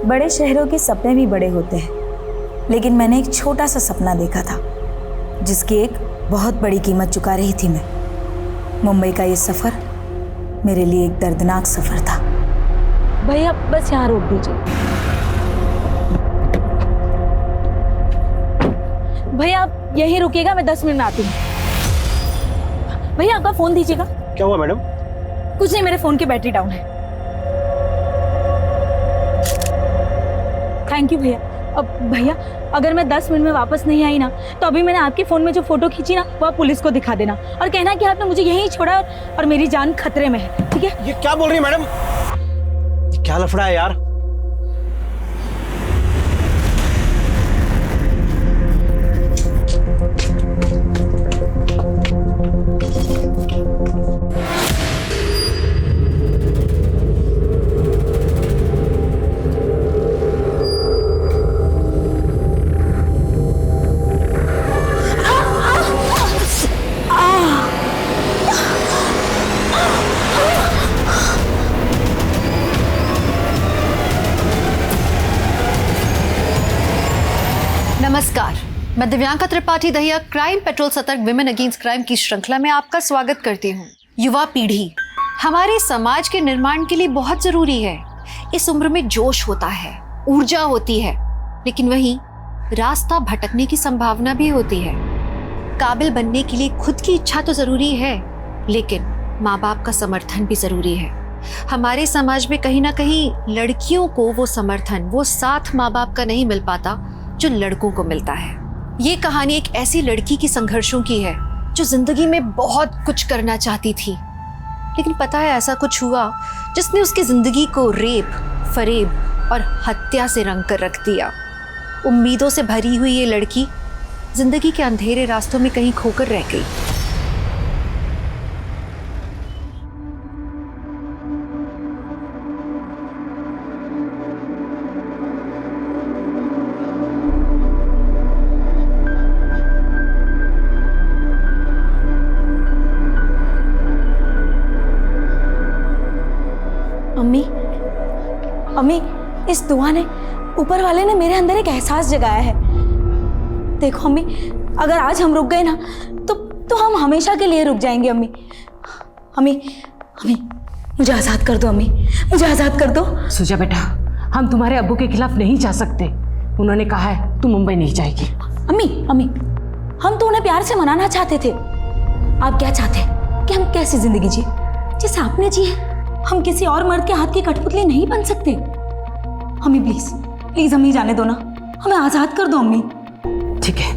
बड़े शहरों के सपने भी बड़े होते हैं, लेकिन मैंने एक छोटा सा सपना देखा था जिसकी एक बहुत बड़ी कीमत चुका रही थी मैं। मुंबई का ये सफ़र मेरे लिए एक दर्दनाक सफ़र था। भैया बस यहाँ रोक दीजिए। भैया आप यहीं रुकिएगा, मैं 10 मिनट में आती हूँ। भैया आपका फोन दीजिएगा। क्या हुआ मैडम? कुछ नहीं, मेरे फोन की बैटरी डाउन है। थैंक यू भैया। अब भैया अगर मैं 10 मिनट में वापस नहीं आई ना, तो अभी मैंने आपके फोन में जो फोटो खींची ना, वो आप पुलिस को दिखा देना और कहना कि आपने मुझे यहीं छोड़ा और मेरी जान खतरे में है, ठीक है? ये क्या बोल रही है मैडम? ये क्या लफड़ा है यार? नमस्कार, मैं दिव्यांका त्रिपाठी दहिया क्राइम पेट्रोल सतर्क विमेन अगेंस्ट क्राइम की श्रृंखला में आपका स्वागत करती हूँ। युवा पीढ़ी हमारे समाज के निर्माण के लिए बहुत जरूरी है। इस उम्र में जोश होता है, ऊर्जा होती है, लेकिन वहीं रास्ता भटकने की संभावना भी होती है। काबिल बनने के लिए खुद की इच्छा तो जरूरी है, लेकिन माँ बाप का समर्थन भी जरूरी है। हमारे समाज में कहीं ना कहीं लड़कियों को वो समर्थन, वो साथ माँ बाप का नहीं मिल पाता जो लड़कों को मिलता है। ये कहानी एक ऐसी लड़की की संघर्षों की है जो जिंदगी में बहुत कुछ करना चाहती थी, लेकिन पता है ऐसा कुछ हुआ जिसने उसकी जिंदगी को रेप, फरेब और हत्या से रंग कर रख दिया। उम्मीदों से भरी हुई ये लड़की जिंदगी के अंधेरे रास्तों में कहीं खोकर रह गई। अम्मी, अम्मी, इस दुआ ने, ऊपर वाले ने मेरे अंदर एक एहसास जगाया है। देखो अम्मी, अगर आज हम रुक गए ना, तो हम हमेशा के लिए रुक जाएंगे। अम्मी, अम्मी, अम्मी, मुझे आज़ाद कर दो। अम्मी, मुझे आज़ाद कर दो। सुजा बेटा, हम तुम्हारे अब्बू के खिलाफ नहीं जा सकते। उन्होंने कहा है तू मुंबई नहीं जाएगी। अम्मी, अम्मी, हम तो उन्हें प्यार से मनाना चाहते थे। आप क्या चाहते हैं कि हम कैसी जिंदगी जिए जैसे आपने जी है? हम किसी और मर्द के हाथ की कठपुतली नहीं बन सकते। अम्मी प्लीज, प्लीज अम्मी जाने दो ना, हमें आज़ाद कर दो अम्मी। ठीक है,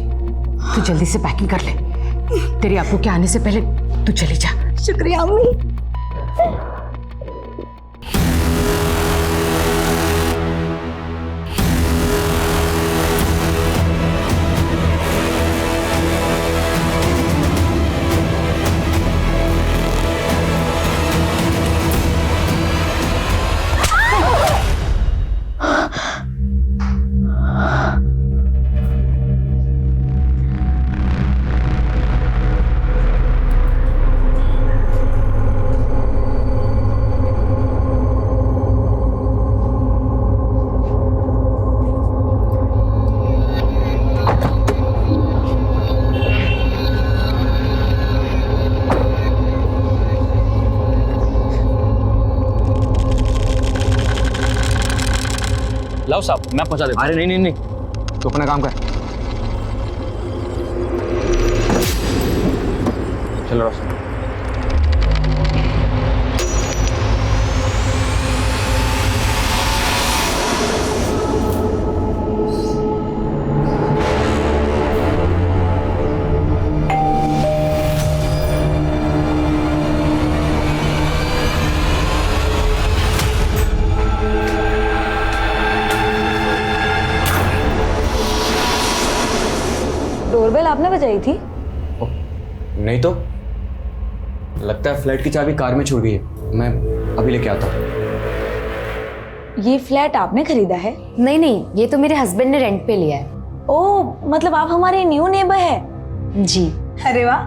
तू जल्दी से पैकिंग कर ले। तेरे अब्बू के आने से पहले तू चली जा। शुक्रिया अम्मी। लाओ साहब, मैं पहुंचा देता हूं। अरे नहीं, तू अपना काम कर। चलो रास्ता। डोरबेल आपने बजाई थी? नहीं तो लगता है फ्लैट की चाबी कार में छूट गई है। मैं अभी लेके आता हूँ। ये फ्लैट आपने खरीदा है? नहीं नहीं, ये तो मेरे हस्बैंड ने रेंट पे लिया है। ओह, मतलब आप हमारे न्यू नेबर है? जी। अरे वाह।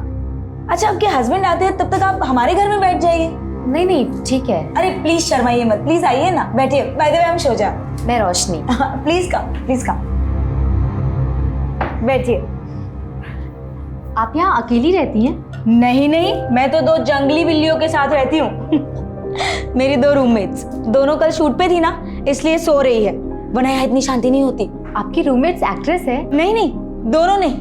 अच्छा, आपके हस्बैंड आते हैं तब तक आप हमारे घर में बैठ जाइए। नहीं नहीं, ठीक है। अरे प्लीज शर्माइए मत, प्लीज आइए ना, बैठिए। बाय द वे, हम शोजा। मैं रोशनी। प्लीज कम, प्लीज कम, बैठिए। आप यहाँ अकेली रहती हैं? नहीं नहीं, मैं तो 2 जंगली बिल्लियों के साथ रहती हूँ। मेरी 2 रूममेट्स, दोनों कल शूट पे थी ना, इसलिए सो रही है, वरना यहाँ इतनी शांति नहीं होती। आपकी रूममेट्स एक्ट्रेस है? नहीं नहीं, दोनों नहीं,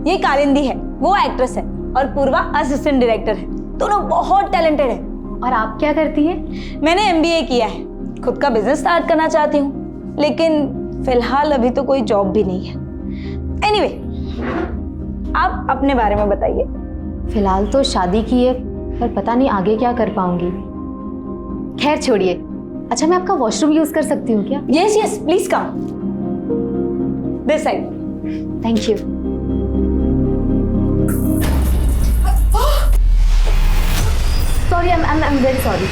ये कालिंदी है, वो एक्ट्रेस है, और पूर्वा असिस्टेंट डायरेक्टर है। दोनों बहुत टैलेंटेड है। और आप क्या करती हैं? मैंने MBA किया है, खुद का बिजनेस स्टार्ट करना चाहती हूँ, लेकिन फिलहाल अभी तो कोई जॉब भी नहीं है। एनीवे, आप अपने बारे में बताइए। फिलहाल तो शादी की है, पर पता नहीं आगे क्या कर पाऊंगी। खैर छोड़िए। अच्छा, मैं आपका वॉशरूम यूज कर सकती हूँ क्या? Yes yes, please come this side. Thank you. Sorry, I am very sorry.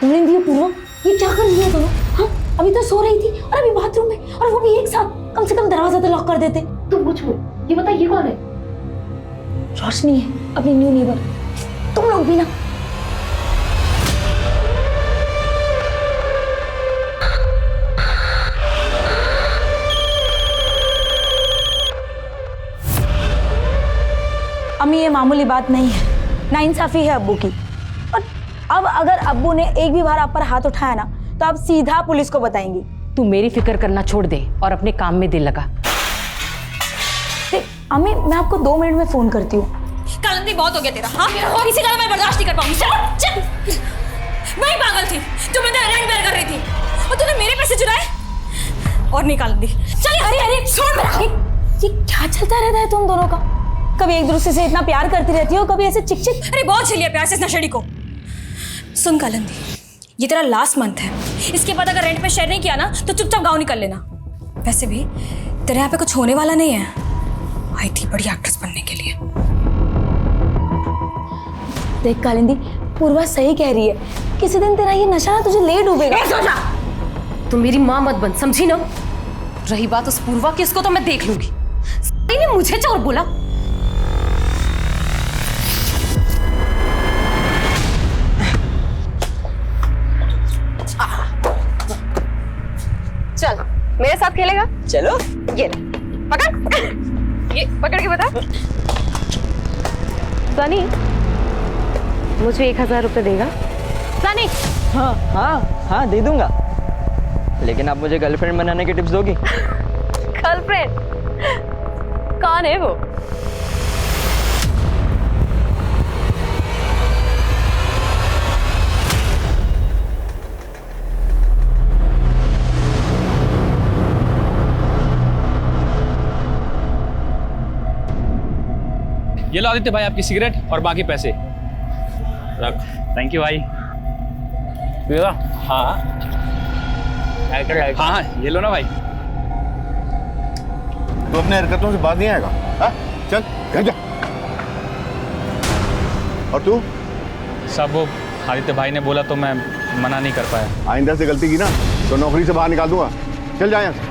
ये पूर्वा, ये क्या कर रही है दोनों? हाँ, अभी तो सो रही थी और अभी बाथरूम में, और वो भी एक साथ। कम से कम दरवाजा तो लॉक कर देते। तुम कुछ हो, ये बता, ये कौन है? रोशनी है, अपनी न्यू नेबर। तुम लोग भी ना। अम्मी, ये मामूली बात नहीं है, नाइंसाफी है अब्बू की। और अब अगर अब्बू ने एक भी बार आप पर हाथ उठाया ना, तो आप सीधा पुलिस को बताएंगी। तू मेरी फिक्र करना छोड़ दे और अपने काम में दिल लगा। अम्मी, मैं आपको 2 मिनट में फोन करती हूँ। कालिंदी, बहुत हो गया तेरा। हाँ, और इसी तरह मैं बर्दाश्त नहीं कर पाऊंगी। चल चल। मैं ही पागल थी जो मैं तेरा रेंट बेयर कर रही थी, और तूने मेरे पैसे चुराए। और नहीं कालिंदी, चल। अरे अरे छोड़ मेरा। ये क्या चलता रहता है तुम दोनों का? कभी एक दूसरे से इतना प्यार करती रहती हो, कभी ऐसे चिक चिक। अरे बहुत झेलिया प्यार से इस नशेड़ी को। सुन कालिंदी, ये तेरा लास्ट मंथ है, इसके बाद अगर रेंट पे शेयर नहीं किया ना, तो चुपचाप गाँव निकल लेना। वैसे भी तेरे यहाँ पे कुछ होने वाला नहीं है, आई थी बड़ी एक्ट्रेस बनने के लिए। देख कालिंदी, पूर्वा सही कह रही है, किसी दिन तेरा ये नशा ना तुझे ले डूबेगा। तुम मेरी माँ मत बन, समझी ना? रही बात उस पूर्वा की, इसको तो मैं देख लूंगी। ने मुझे चोर बोला। चल मेरे साथ खेलेगा? चलो। ये ले, पकड़। ये पकड़ के बता। सनी, मुझे 1000 रुपए देगा? सनी। हाँ हाँ हाँ, दे दूंगा, लेकिन आप मुझे गर्लफ्रेंड बनाने के टिप्स दोगी? गर्लफ्रेंड? कौन है वो? ये लो आदित्य भाई, आपकी सिगरेट और बाकी पैसे रख। थैंक यू भाई। हाँ हाँ, ये लो ना भाई। तो अपने हरकतों से बात नहीं आएगा? हाँ? चल घर जा। और तू? सब वो आदित्य भाई ने बोला तो मैं मना नहीं कर पाया। आइंदा से गलती की ना तो नौकरी से बाहर निकाल दूंगा। चल जा यहाँ से।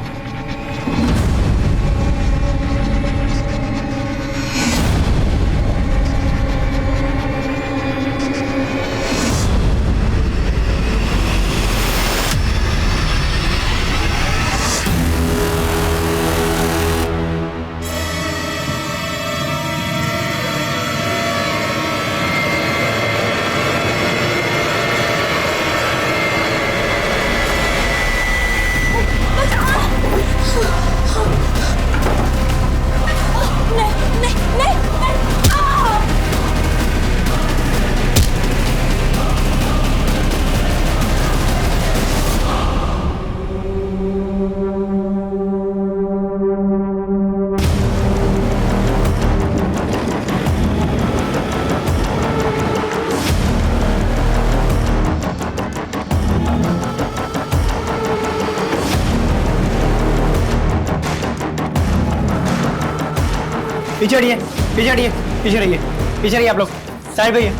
पीछे हटिए, पीछे हटिए, पीछे रहिए, पीछे रहिए आप लोग। साइड पे रहिए,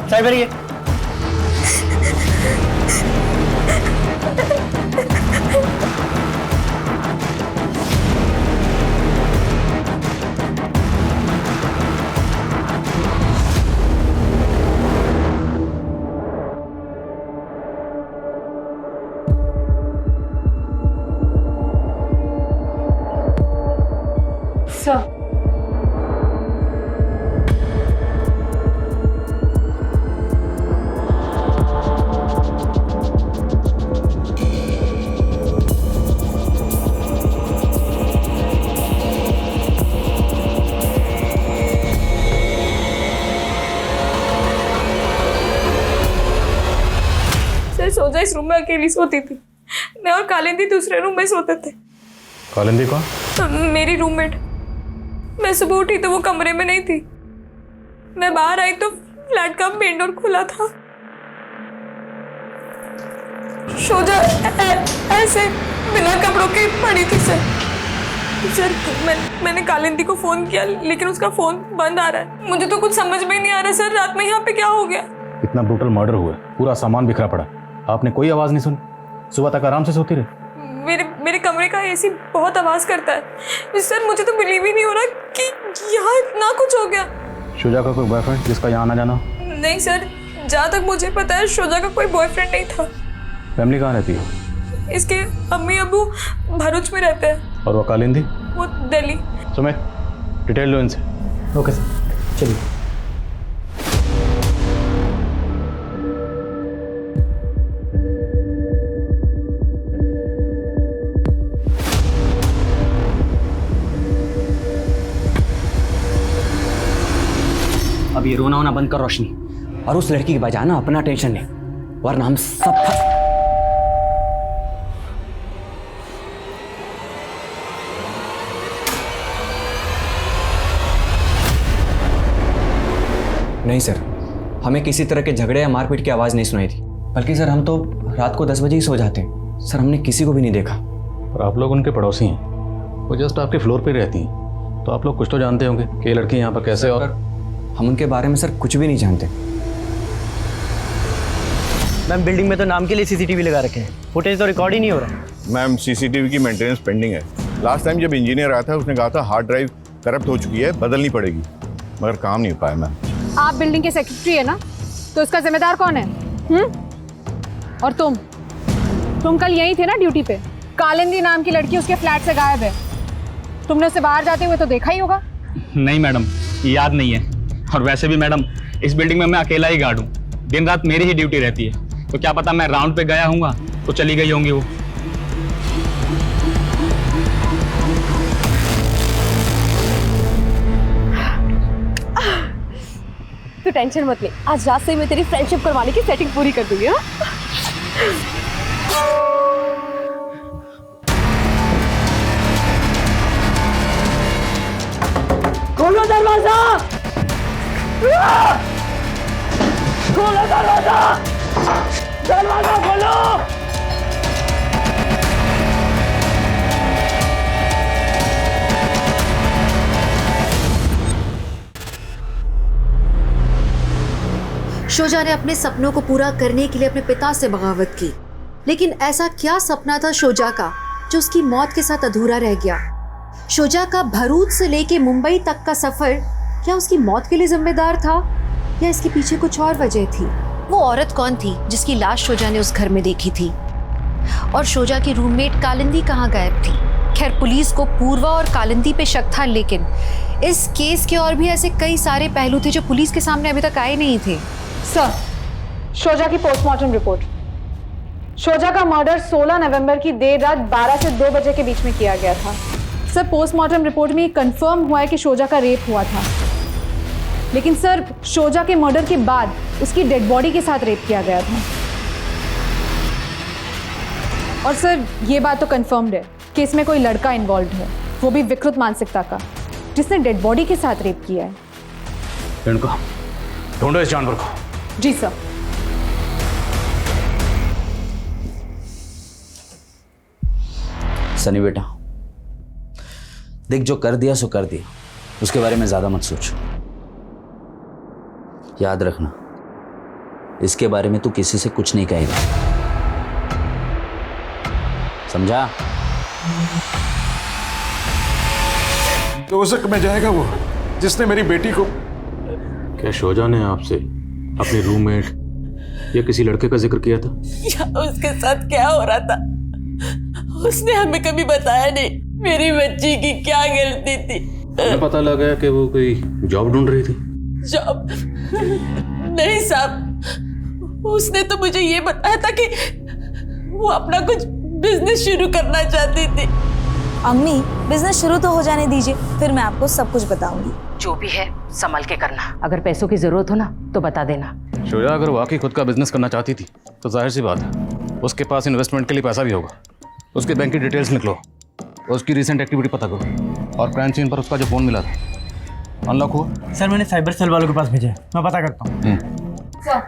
साइड पे रहिए। शोजा इस रूम में अकेली सोती थी। मैं और कालिंदी दूसरे रूम में सोते थे। कालिंदी कौन? मेरी रूममेट। मैं सुबह उठी तो वो कमरे में नहीं थी। मैं बाहर आई तो फ्लैट का मेन डोर खुला था। शोजा ऐसे बिना कपड़ों के पड़ी थी सर। मैंने कालिंदी को फोन किया लेकिन उसका फोन बंद आ रहा है। मुझे तो कुछ समझ में ही नहीं आ रहा सर, रात में यहाँ पे क्या हो गया? इतना ब्रूटल मर्डर हुआ, पूरा सामान बिखरा पड़ा, आपने कोई आवाज नहीं सुनी? सुबह तक आराम से सोती रही? मेरे कमरे का एसी बहुत आवाज करता है सर। मुझे तो बिलीव ही नहीं हो रहा कि यहाँ इतना कुछ हो गया। शोजा का कोई बॉयफ्रेंड जिसका यहाँ आना जाना? नहीं सर, जहाँ तक मुझे पता है शोजा का कोई बॉयफ्रेंड नहीं था। फैमिली कहाँ रहती है? इसके अम्मी अबू भरूच में रहते हैं। और वो कालिंदी? वो दिल्ली। सुमित, डिटेल लो इनसे। ओके सर, चलिए। अब ये रोना होना बंद कर रोशनी, और उस लड़की की बजाय ना अपना टेंशन ले, वरना हम सब नहीं सर, हमें किसी तरह के झगड़े या मारपीट की आवाज़ नहीं सुनाई थी। बल्कि सर हम तो रात को 10 बजे ही सो जाते हैं सर, हमने किसी को भी नहीं देखा। और आप लोग उनके पड़ोसी हैं, वो जस्ट आपके फ्लोर पे रहती हैं, तो आप लोग कुछ तो जानते होंगे कि ये लड़की यहाँ पर कैसे। और हम उनके बारे में सर कुछ भी नहीं जानते। मैम बिल्डिंग में तो नाम के लिए सीसीटीवी लगा रखे हैं, फुटेज तो रिकॉर्ड ही नहीं हो रहा। मैम सीसीटीवी की मेंटेनेंस पेंडिंग है। लास्ट टाइम जब इंजीनियर आया था उसने कहा था हार्ड ड्राइव करप्ट हो चुकी है, बदलनी पड़ेगी, मगर काम नहीं हो पाया। मैम आप बिल्डिंग के सेक्रेटरी है ना, तो इसका जिम्मेदार कौन है? और तुम कल यहीं थे ना ड्यूटी पे? कालिंदी नाम की लड़की उसके फ्लैट से गायब है। तुमने उसे बाहर जाते हुए तो देखा ही होगा। नहीं मैडम, याद नहीं है। और वैसे भी मैडम इस बिल्डिंग में मैं अकेला ही गार्ड हूँ, दिन रात मेरी ही ड्यूटी रहती है, तो क्या पता मैं राउंड पे गया हूँगा तो चली गई होंगी वो। तो टेंशन मत ले, आज रात से मैं तेरी फ्रेंडशिप करवाने की सेटिंग पूरी कर दूंगी। हाँ? खोलो दरवाजा! खोलो दरवाजा! दरवाजा खोलो! शोजा ने अपने सपनों को पूरा करने के लिए अपने पिता से बगावत की, लेकिन ऐसा क्या सपना था शोजा का जो उसकी मौत के साथ अधूरा रह गया? शोजा का भरूच से लेके मुंबई तक का सफर क्या उसकी मौत के लिए जिम्मेदार था या इसके पीछे कुछ और वजह थी? वो औरत कौन थी जिसकी लाश शोजा ने उस घर में देखी थी? और शोजा की रूममेट कालिंदी कहाँ गायब थी? खैर पुलिस को पूर्वा और कालिंदी पे शक था, लेकिन इस केस के और भी ऐसे कई सारे पहलू थे जो पुलिस के सामने अभी तक आए नहीं थे। सर, शोजा की पोस्टमार्टम रिपोर्ट। शोजा का मर्डर 16 नवंबर की देर रात 12 से 2 बजे के बीच में किया गया था। सर, पोस्टमार्टम रिपोर्ट में कंफर्म हुआ है कि शोजा का रेप हुआ था, लेकिन सर शोजा के मर्डर के बाद उसकी डेड बॉडी के साथ रेप किया गया था। और सर ये बात तो कंफर्म्ड है कि इसमें कोई लड़का इन्वॉल्व है, वो भी विकृत मानसिकता का, जिसने डेड बॉडी के साथ रेप किया है। इनको ढूंढो इस जानवर को। जी सर। सनी बेटा देख, जो कर दिया सो कर दिया, उसके बारे में ज्यादा मत सोच। याद रखना, इसके बारे में तू किसी से कुछ नहीं कहेगा, समझा? तो शक में जाएगा वो जिसने मेरी बेटी को। क्या शोजा ने आपसे अपने रूममेट या किसी लड़के का जिक्र किया था? या उसके साथ क्या हो रहा था उसने हमें कभी बताया नहीं। मेरी बच्ची की क्या गलती थी? मुझे पता लगा कि वो कोई जॉब ढूंढ रही थी। जॉब? नहीं साहब, उसने तो मुझे ये बताया था कि वो अपना कुछ बिजनेस शुरू करना चाहती थी। अम्मी, बिजनेस शुरू तो हो जाने दीजिए, फिर मैं आपको सब कुछ बताऊंगी। जो भी है संभल के करना, अगर पैसों की जरूरत हो ना तो बता देना। शोजा अगर वाकई खुद का बिजनेस करना चाहती थी तो जाहिर सी बात है उसके पास इन्वेस्टमेंट के लिए पैसा भी होगा। उसके बैंक की डिटेल्स निकलो, उसकी रिसेंट एक्टिविटी पता करो, और क्राइम सीन पर उसका जो फ़ोन मिला था अनलॉक हुआ? सर मैंने साइबर सेल वालों के पास भेजा है, मैं पता करता हूँ। सर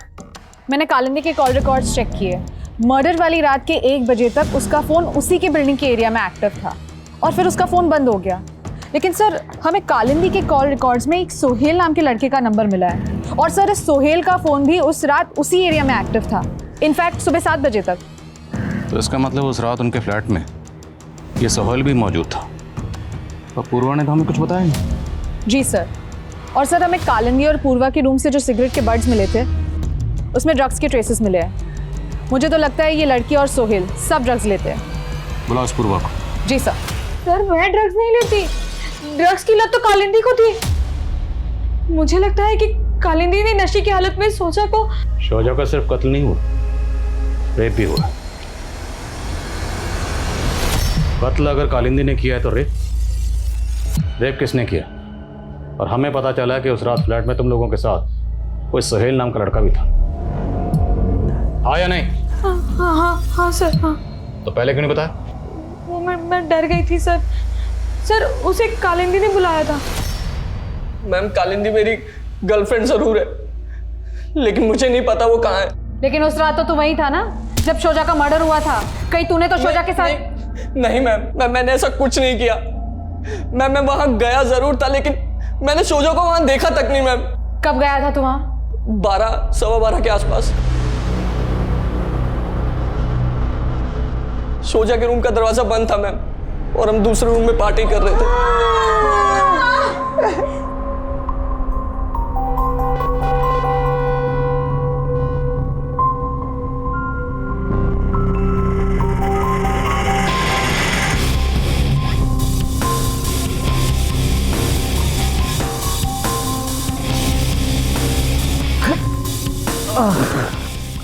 मैंने कालिंदी के कॉल रिकॉर्ड्स चेक किए। मर्डर वाली रात के 1 बजे तक उसका फ़ोन उसी के बिल्डिंग के एरिया में एक्टिव था और फिर उसका फ़ोन बंद हो गया। लेकिन सर हमें कालिंदी के कॉल रिकॉर्ड्स में एक सोहेल नाम के लड़के का नंबर मिला है, और सर इस सोहेल का फ़ोन भी उस रात उसी एरिया में एक्टिव था, इनफैक्ट सुबह 7 बजे तक। तो इसका मतलब उस रात उनके फ्लैट में ये सोहेल भी मौजूद था, और पूर्वा ने तो हमें कुछ बताया नहीं। जी सर। और सर हमें कालिंदी और पूर्वा के रूम से जो सिगरेट के बड्स मिले थे उसमें ड्रग्स के ट्रेसेस मिले हैं। मुझे तो लगता है ये लड़की और सोहेल सब ड्रग्स लेते हैं। बुलाओ इस पूर्वा को। जी सर। सर मैं ड्रग्स नहीं लेती, ड्रग्स की लत तो कालिंदी को थी। मुझे लगता है कि कालिंदी ने नशे की हालत में सोचा को। शोजा का सिर्फ कत्ल नहीं हुआ, रेप भी हुआ। कत्ल अगर कालिंदी ने किया है तो रेप किसने किया? और हमें पता चला कि उस रात फ्लैट में तुम लोगों के साथ कोई सोहेल नाम का लड़का भी था। हाँ या नहीं? हाँ सर हाँ। तो पहले क्यों नहीं बताया? वो मैं डर गई थी सर। सर उसे कालिंदी ने बुलाया था। मैम कालिंदी मेरी गर्लफ्रेंड जरूर है, लेकिन मुझे नहीं पता वो कहाँ है। लेकिन उस रात तो तू वहीं था ना जब शोजा का मर्डर हुआ था। कहीं तूने तो शोजा के साथ? नहीं मैम, मैंने ऐसा कुछ नहीं किया। मैं वहां गया जरूर था, लेकिन मैंने शोजा को वहां देखा तक नहीं मैम। कब गया था तू वहां? 12 सवा 12 के आसपास। शोजा के रूम का दरवाजा बंद था मैम, और हम दूसरे रूम में पार्टी कर रहे थे।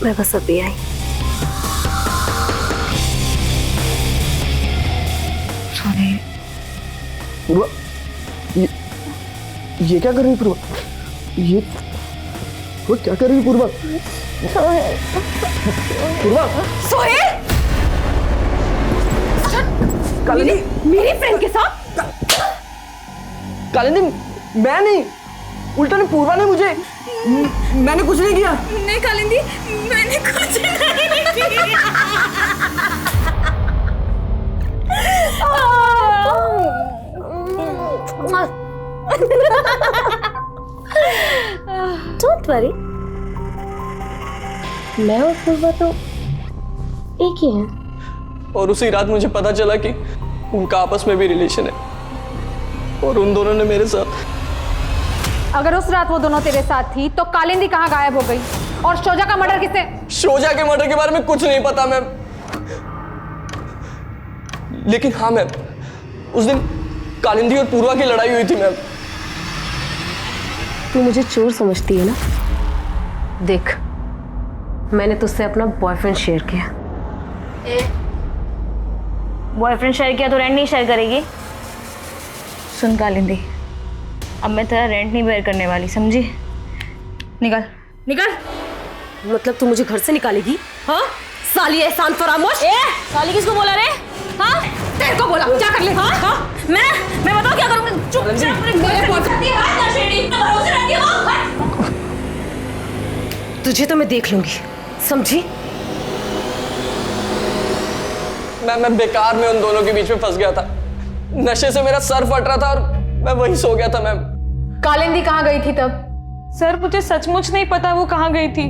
मैं बस अभी आई। पूर्वा, ये क्या कर रही है पूर्वा? ये वो क्या कर रही है पूर्वा? पूर्वा सोहेल! कालिंदी मेरी फ्रेंड के साथ? कालिंदी मैं नहीं, उल्टा ने पूर्वा ने मुझे। मैंने कुछ नहीं किया। नहीं कालिंदी, मैंने कुछ नहीं किया। डोंट वरी, मैं और पूर्वा तो एक ही हैं। और उसी रात मुझे पता चला कि उनका आपस में भी रिलेशन है, और उन दोनों ने मेरे साथ। अगर उस रात वो दोनों तेरे साथ थी तो कालिंदी कहाँ गायब हो गई? और शोजा का मर्डर किसने? शोजा के मर्डर के बारे में कुछ नहीं पता मैम, लेकिन हाँ मैम, उस दिन कालिंदी और पूर्वा की लड़ाई हुई थी मैम। तू मुझे चोर समझती है ना? देख, मैंने तुझसे अपना बॉयफ्रेंड शेयर किया। बॉयफ्रेंड शेयर किया तो रेंट नहीं शेयर करेगी? सुन कालिंदी, अब मैं तेरा रेंट नहीं बेयर करने वाली, समझी? निकल निकल। मतलब तू मुझे घर से निकालेगी? हाँ साली एहसान फरामोश। साली किसको बोला रे? हाँ तेरे को बोला, क्या कर ले? हाँ हाँ मैं बताऊँ क्या करूँगी? चुपचाप तुझे तो मैं देख लूंगी, समझी? मैं बेकार में उन दोनों के बीच में फंस गया था। नशे से मेरा सर फट रहा था और मैं वहीं सो गया था मैम। कालिंदी कहाँ गई थी तब? सर मुझे सचमुच नहीं पता वो कहाँ गई थी।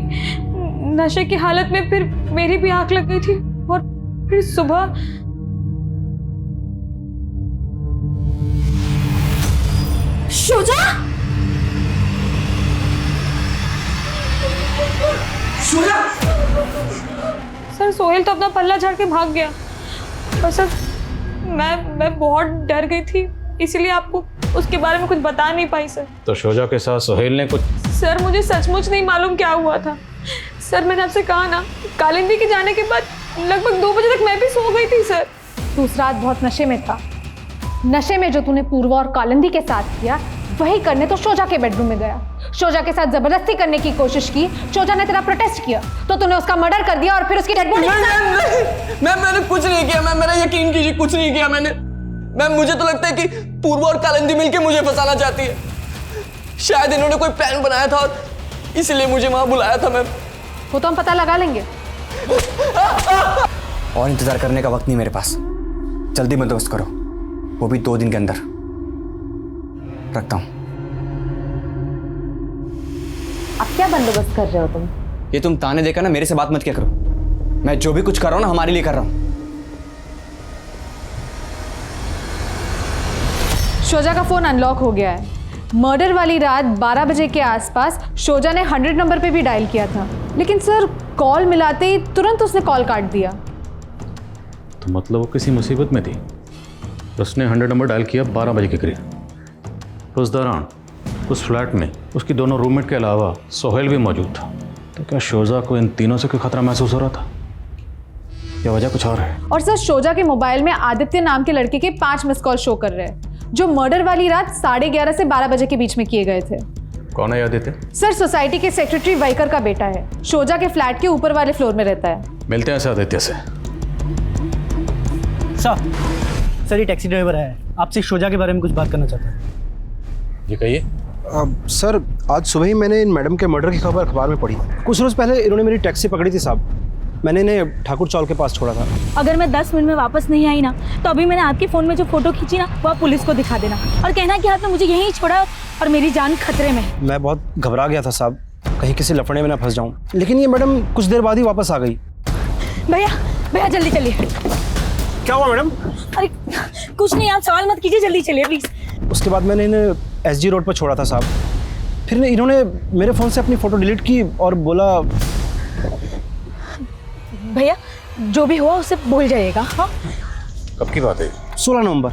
नशे की हालत में फिर मेरी भी आंख लग गई थी, और फिर सुबह शोजा! सर सोहेल तो अपना पल्ला झाड़ के भाग गया, और सर मैं बहुत डर गई थी, इसलिए आपको उसके बारे में कुछ बता नहीं पाई सर। तो शोजा के साथ सोहेल ने कुछ? सर मुझे सचमुच नहीं मालूम क्या हुआ था। सर मैंने आपसे कहा ना, कालिंदी के जाने के बाद लगभग 2 बजे तक मैं भी सो गई थी सर। तू उस रात बहुत नशे में था। नशे में जो तूने पूर्वा और कालिंदी के साथ किया वही करने तो शोजा के बेडरूम में गया, शोजा के साथ जबरदस्ती करने की कोशिश की, शोजा ने तेरा प्रोटेस्ट किया तो तूने उसका मर्डर कर दिया और फिर उसकी डेड बॉडी। मैंने कुछ नहीं किया मैम, मेरा यकीन कीजिए, कुछ नहीं किया मैंने। मैम मुझे तो लगता है कि पूर्वा और कालिंदी मिलके मुझे फंसाना चाहती है। शायद इन्होंने कोई प्लान बनाया था और इसलिए मुझे वहां बुलाया था मैम। वो तो हम पता लगा लेंगे। और इंतजार करने का वक्त नहीं मेरे पास, जल्दी बंदोबस्त करो, वो भी 2 दिन के अंदर। रखता हूं। अब क्या बंदोबस्त कर रहे हो तुम? ये तुम ताने देकर ना मेरे से बात मत किया करो। मैं जो भी कुछ कर रहा हूं ना हमारे लिए कर रहा हूं। शोजा का फोन अनलॉक हो गया है। मर्डर वाली रात 12 बजे के आसपास शोजा ने 100 नंबर पे भी डायल किया था, लेकिन सर कॉल मिलाते ही तुरंत उसने कॉल काट दिया। तो मतलब वो किसी मुसीबत में थी। उसने 100 नंबर डायल किया 12 बजे के करीब। उस दौरान उस फ्लैट में उसकी दोनों रूममेट के अलावा सोहेल भी मौजूद था। तो क्या शोजा को इन तीनों से कोई खतरा महसूस हो रहा था या वजह कुछ और है? और सर शोजा के मोबाइल में आदित्य नाम के लड़के के 5 मिस कॉल शो कर रहे हैं, जो मर्डर वाली रात 11:30 से 12 बजे के बीच में किए गए थे। कौन है आदित्य? सर सोसाइटी के सेक्रेटरी वाइकर का बेटा है, शोजा के फ्लैट के ऊपर वाले फ्लोर में रहता है। मिलते हैं सर आदित्य से। सर ये टैक्सी ड्राइवर है, आपसे शोजा के बारे में कुछ बात करना चाहता है। जी कहिए। सर आज सुबह ही मैंने इन मैडम के मर्डर की खबर अखबार में पढ़ी। कुछ रोज़ पहले इन्होंने मेरी टैक्सी पकड़ी थी साहब, मैंने इन्हें ठाकुर चौल के पास छोड़ा था। अगर मैं 10 मिनट में वापस नहीं आई ना तो अभी मैंने आपके फ़ोन में जो फ़ोटो खींची ना वो आप पुलिस को दिखा देना और कहना कि आपने मुझे यहीं छोड़ा और मेरी जान खतरे में है। मैं बहुत घबरा गया था साहब, कहीं किसी लफड़े में ना फंस जाऊं, लेकिन ये मैडम कुछ देर बाद ही वापस आ गई। भैया जल्दी चलिए। क्या हुआ मैडम? अरे कुछ नहीं, आप सवाल मत कीजिए, जल्दी चलिए प्लीज़। उसके बाद मैंने इन्हें SG रोड पर छोड़ा था साहब, फिर इन्होंने मेरे फ़ोन से अपनी फ़ोटो डिलीट की और बोला। भैया जो भी हुआ उससे भूल जाइएगा। हाँ कब की बात है? 16 नवंबर।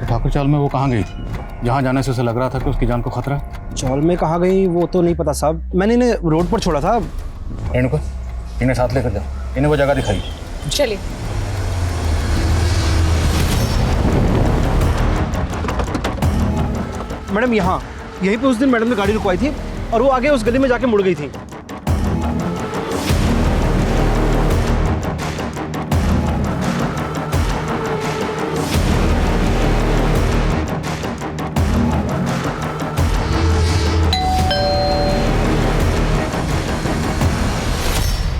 तो ठाकुर चौल में वो कहाँ गई थी? जहाँ जाने से उसे लग रहा था कि उसकी जान को खतरा है। चौल में कहाँ गई वो तो नहीं पता साहब, मैंने इन्हें रोड पर छोड़ा था। इनको इन्हें साथ लेकर जाओ, इन्हें वो जगह दिखाई। चलिए। मैडम यहीं पे उस दिन मैडम ने गाड़ी रुकवाई थी और वो आगे उस गली में जाके मुड़ गई थी।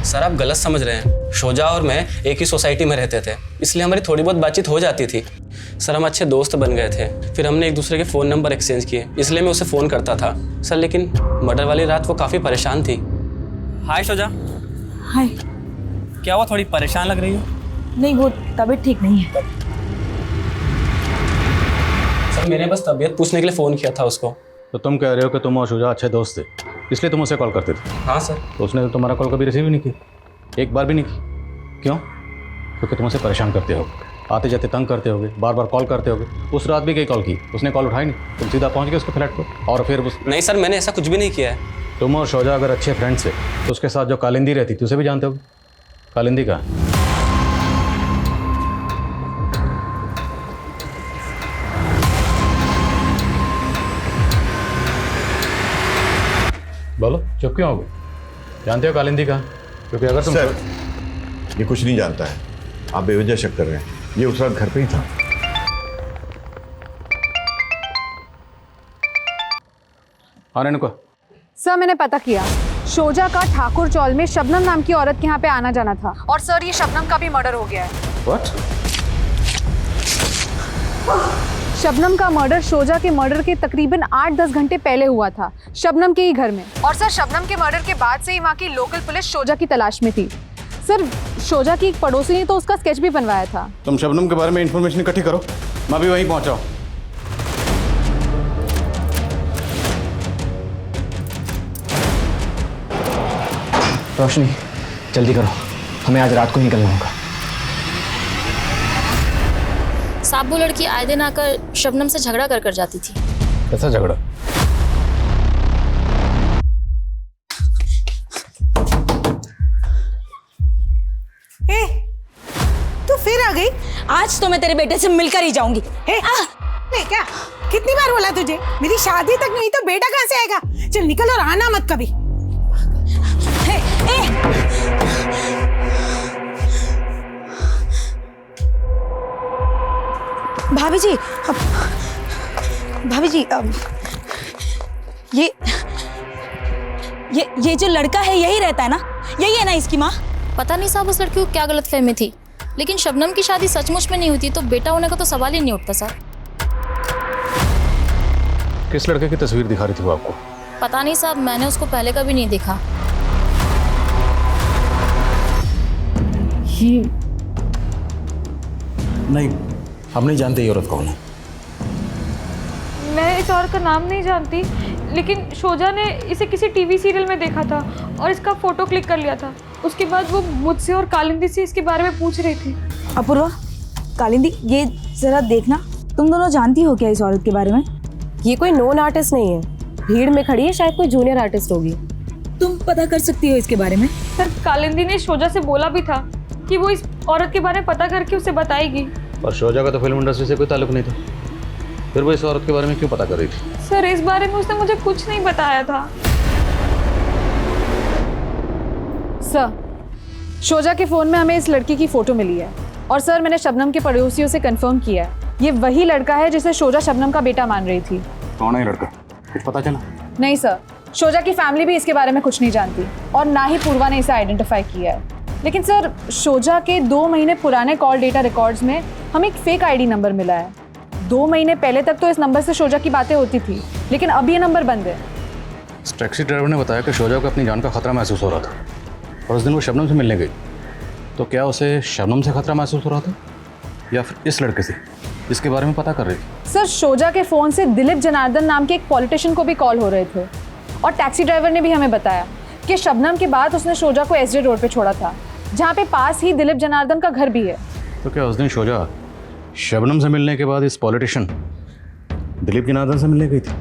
सर आप गलत समझ रहे हैं, शोजा और मैं एक ही सोसाइटी में रहते थे, इसलिए हमारी थोड़ी बहुत बातचीत हो जाती थी। सर हम अच्छे दोस्त बन गए थे, फिर हमने एक दूसरे के फ़ोन नंबर एक्सचेंज किए, इसलिए मैं उसे फ़ोन करता था। सर लेकिन मर्डर वाली रात वो काफ़ी परेशान थी। हाय शोजा। हाय। क्या हुआ, थोड़ी परेशान लग रही हो? नहीं वो तबीयत ठीक नहीं है। सर मैंने बस तबीयत पूछने के लिए फ़ोन किया था उसको। तो तुम कह रहे हो कि तुम और शोजा अच्छे दोस्त थे, इसलिए तुम उसे कॉल करते थे? हाँ सर। तो उसने तो तुम्हारा कॉल कभी रिसीव ही नहीं किया, एक बार भी नहीं की। क्यों? क्योंकि तुम उसे परेशान करते हो, आते जाते तंग करते होगे, बार बार कॉल करते होगे। उस रात भी कई कॉल की, उसने कॉल उठाई नहीं, तुम सीधा पहुंच गए उसके फ्लैट पर और फिर उस... नहीं सर मैंने ऐसा कुछ भी नहीं किया है। तुम और शोजा अगर अच्छे फ्रेंड्स थे तो उसके साथ जो कालिंदी रहती थी उसे भी जानते होगे। कालिंदी कहाँ है? बोलो, चुप क्यों हो गए? जानते हो कालिंदी कहाँ? क्योंकि अगर तुम... सर ये कुछ नहीं जानता है, आप बेवजह शक कर रहे हैं, ये उस रात घर पे ही था। हाँ रेणुका। सर मैंने पता किया, शोजा का ठाकुर चौल में शबनम नाम की औरत के यहाँ पे आना जाना था और सर ये शबनम का भी मर्डर हो गया है। What? शबनम का मर्डर शोजा के मर्डर के तकरीबन 8-10 घंटे पहले हुआ था, शबनम के ही घर में। और सर शबनम के मर्डर के बाद से ही वहाँ की लोकल पुलिस शोजा की तलाश में थी। सर शोजा की एक पड़ोसी ने तो उसका स्केच भी बनवाया था। तुम शबनम के बारे में इंफॉर्मेशन इकट्ठी करो, मैं भी वहीं पहुंचा हूं। रोशनी जल्दी करो, हमें आज रात को ही निकलना होगा। साहब वो लड़की आए दिन आकर शबनम से झगड़ा कर जाती थी। कैसा झगड़ा? तू फिर आ गई? आज तो मैं तेरे बेटे से मिलकर ही जाऊंगी। नहीं क्या? कितनी बार बोला तुझे? मेरी शादी तक नहीं तो बेटा कहाँ से आएगा? चल निकल और आना मत कभी। भाभी जी, भाभी जी, ये जो लड़का है यही रहता है ना? यही है ना इसकी माँ? पता नहीं साहब उस लड़की को क्या गलतफहमी थी, लेकिन शबनम की शादी सचमुच में नहीं हुई तो बेटा होने का तो सवाल ही नहीं उठता सर। किस लड़के की तस्वीर दिखा रही थी वो आपको? पता नहीं साहब, मैंने उसको पहले कभी नहीं देखा। नहीं, हम नहीं जानते ये औरत कौन है। मैं इस औरत का नाम नहीं जानती, लेकिन शोजा ने इसे किसी टीवी सीरियल में देखा था और इसका फोटो क्लिक कर लिया था। उसके बाद वो मुझसे और कालिंदी से इसके बारे में पूछ रही थी। अपूर्वा, कालिंदी, ये जरा देखना, तुम दोनों जानती हो क्या इस औरत के बारे में? ये कोई नोन आर्टिस्ट नहीं है, भीड़ में खड़ी है, शायद कोई जूनियर आर्टिस्ट होगी। तुम पता कर सकती हो इसके बारे में? सर, कालिंदी ने शोजा से बोला भी था कि वो इस औरत के बारे में पता करके उसे बताएगी। और शोजा का तो फिल्म इंडस्ट्री से कोई ताल्लुक नहीं था, फिर वो इस औरत के बारे में क्यों पता कर रही थी? सर, इस बारे में उसने मुझे कुछ नहीं बताया था। सर, शोजा के फ़ोन में हमें इस लड़की की फ़ोटो मिली है और सर मैंने शबनम के पड़ोसियों से कंफर्म किया है, ये वही लड़का है जिसे शोजा शबनम का बेटा मान रही थी। कौन है ये लड़का? कुछ पता चला? नहीं सर, शोजा की फैमिली भी इसके बारे में कुछ नहीं जानती और ना ही पूर्वा ने इसे आइडेंटिफाई किया है। लेकिन सर, शोजा के 2 महीने पुराने कॉल डेटा रिकॉर्ड्स में हमें एक फेक आईडी नंबर मिला है। 2 महीने पहले तक तो इस नंबर से शोजा की बातें होती थी, लेकिन अब ये नंबर बंद है। इस टैक्सी ड्राइवर ने बताया कि शोजा को अपनी जान का खतरा महसूस हो रहा था और उस दिन वो शबनम से मिलने गई। तो क्या उसे शबनम से खतरा महसूस हो रहा था या फिर इस लड़के से, इसके बारे में पता कर रही थी? सर, शोजा के फ़ोन से दिलीप जनार्दन नाम के एक पॉलिटिशियन को भी कॉल हो रहे थे और टैक्सी ड्राइवर ने भी हमें बताया कि शबनम के बाद उसने शोजा को एसडी रोड पे छोड़ा था, जहाँ पे पास ही दिलीप जनार्दन का घर भी है। तो क्या उस दिन शोजा शबनम से मिलने के बाद इस पॉलिटिशियन दिलीप जनार्दन से मिलने गई थी?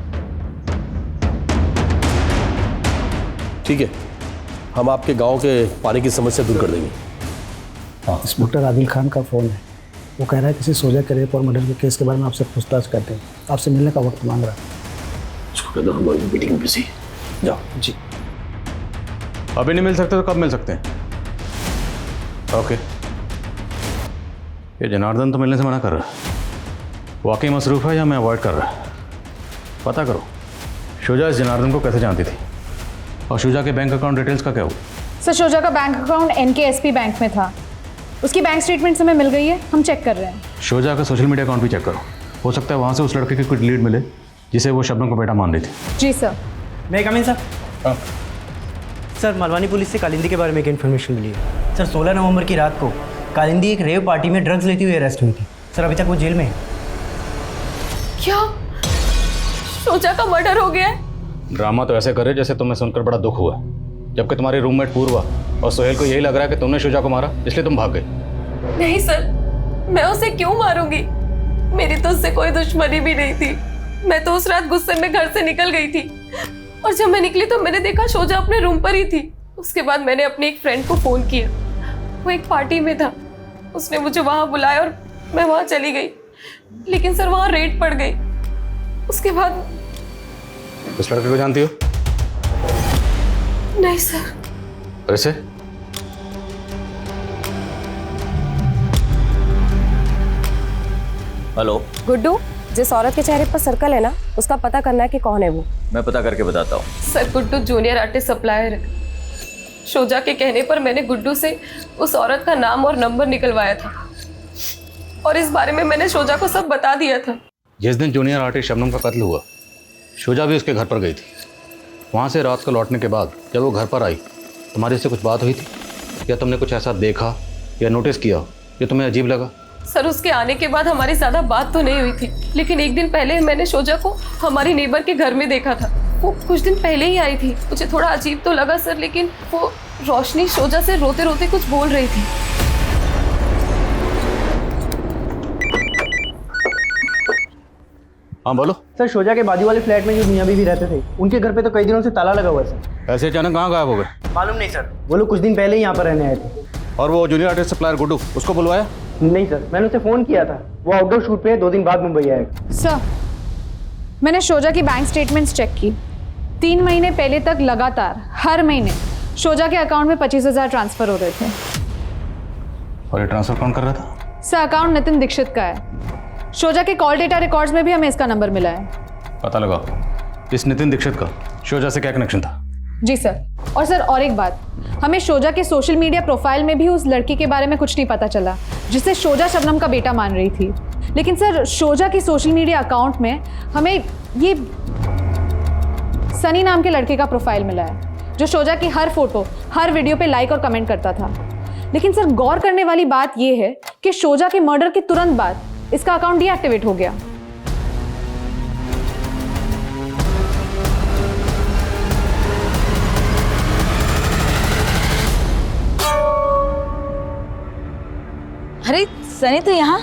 ठीक है, हम आपके गांव के पानी की समस्या दूर कर देंगे। इंस्पेक्टर आदिल खान का फ़ोन है, वो कह रहा है किसी शोजा के रेप और मर्डर के केस के बारे में आपसे पूछताछ करते हैं, आपसे मिलने का वक्त मांग रहा है। छोड़ दो, हम मीटिंग में बिजी। जाओ जी। अभी नहीं मिल सकते तो कब मिल सकते हैं? ओके। ये जनार्दन तो मिलने से मना कर रहा है, वाकई मसरूफ़ है या मैं अवॉइड कर रहा है? पता करो शोजा इस जनार्दन को कैसे जानती थी और शोजा के बैंक अकाउंट डिटेल्स का क्या हुआ? सर, शोजा का बैंक अकाउंट NKSP बैंक में था, उसकी बैंक स्टेटमेंट हमें मिल गई है, हम चेक कर रहे हैं। शोजा का सोशल मीडिया अकाउंट भी चेक करो, हो सकता है वहाँ से उस लड़के की कुछ लीड मिले जिसे वो शबनम को बेटा मान रही थी। जी सर। मैं कम इन सर? सर, मलवानी पुलिस से कालिंदी के बारे में एक इन्फॉर्मेशन मिली है। सर, 16 नवंबर की रात को कालिंदी एक रेव पार्टी में ड्रग्स लेती हुई अरेस्ट हुई थी। सर, अभी तक वो जेल में है। क्या शोजा का मर्डर हो गया है? ड्रामा तो ऐसे करे जैसे तुम्हें सुनकर बड़ा दुख हुआ, जबकि तुम्हारी रूममेट पूर्वा और सोहेल को यही लग रहा है कि तुमने शोजा को मारा इसलिए तुम भाग गए। नहीं सर, मैं उसे क्यों मारूंगी? मेरी तो उससे कोई दुश्मनी भी नहीं थी। मैं तो उस रात गुस्से में घर से निकल गई थी और जब मैं निकली तो मैंने देखा शोजा अपने रूम पर ही थी। उसके बाद मैंने अपने एक फ्रेंड को फ़ोन किया, वो एक पार्टी में था, उसने मुझे वहाँ बुलाया और मैं वहाँ चली गई, लेकिन सर वहाँ रेड पड़ गई। उसके बाद इस लड़के को जानती हो? नहीं सर। ऐसे? हेलो गुड्डू, जिस औरत के चेहरे पर सर्कल है ना, उसका पता करना है कि कौन है वो। मैं पता करके बताता हूँ। Sir, Guddu junior artist supplier है। शोजा के कहने पर मैंने गुड्डू से उस औरत का नाम और नंबर निकलवाया था और इस बारे में मैंने शोजा को सब बता दिया था। जिस दिन जूनियर आर्टिस्ट शबनम का कत्ल हुआ, शोजा भी उसके घर पर गई थी। वहाँ से रात को लौटने के बाद जब वो घर पर आई, तुम्हारी से कुछ बात हुई थी या तुमने कुछ ऐसा देखा या नोटिस किया जो तुम्हें अजीब लगा? सर, उसके आने के बाद हमारी ज़्यादा बात तो नहीं हुई थी, लेकिन एक दिन पहले मैंने शोजा को हमारी नेबर के घर में देखा था। वो कुछ दिन पहले ही आई थी। मुझे थोड़ा अजीब तो लगा सर, लेकिन वो रोशनी शोजा से रोते रोते कुछ बोल रही थी। हाँ बोलो। सर, शोजा के बाजू वाले फ्लैट में जो मियाँ बीवी रहते थे, उनके घर पे तो कई दिनों से ताला लगा हुआ है सर। ऐसे अचानक कहाँ गायब हो गए? मालूम नहीं सर, वो लोग कुछ दिन पहले ही यहाँ पर रहने आए थे। और वो जूनियर आर्टिस्ट सप्लायर गुड्डू, उसको बुलवाया? नहीं सर, मैंने उसे फ़ोन किया था, वो आउटडोर शूट पे है, 2 दिन बाद मुंबई आएगा। सर, मैंने शोजा की बैंक स्टेटमेंट्स चेक की। 3 महीने पहले तक लगातार हर महीने शोजा के अकाउंट में 25,000 ट्रांसफर हो रहे थे। और ये ट्रांसफर कौन कर रहा था? सर, अकाउंट नितिन दीक्षित का है। शोजा के कॉल डेटा रिकॉर्ड्स में भी हमें इसका नंबर मिला है। पता लगाओ इस नितिन दीक्षित का शोजा से क्या कनेक्शन था। जी सर। और सर, और एक बात, हमें शोजा के सोशल मीडिया प्रोफाइल में भी उस लड़की के बारे में कुछ नहीं पता चला जिसे शोजा शबनम का बेटा मान रही थी। लेकिन सर, शोजा के सोशल मीडिया अकाउंट में हमें ये सनी नाम के लड़के का प्रोफाइल मिला है जो शोजा की हर फोटो, हर वीडियो पे लाइक और कमेंट करता था। लेकिन सर, गौर करने वाली बात यह है कि शोजा के मर्डर के तुरंत बाद इसका अकाउंट डीएक्टिवेट हो गया। अरे सनी, तो यहाँ?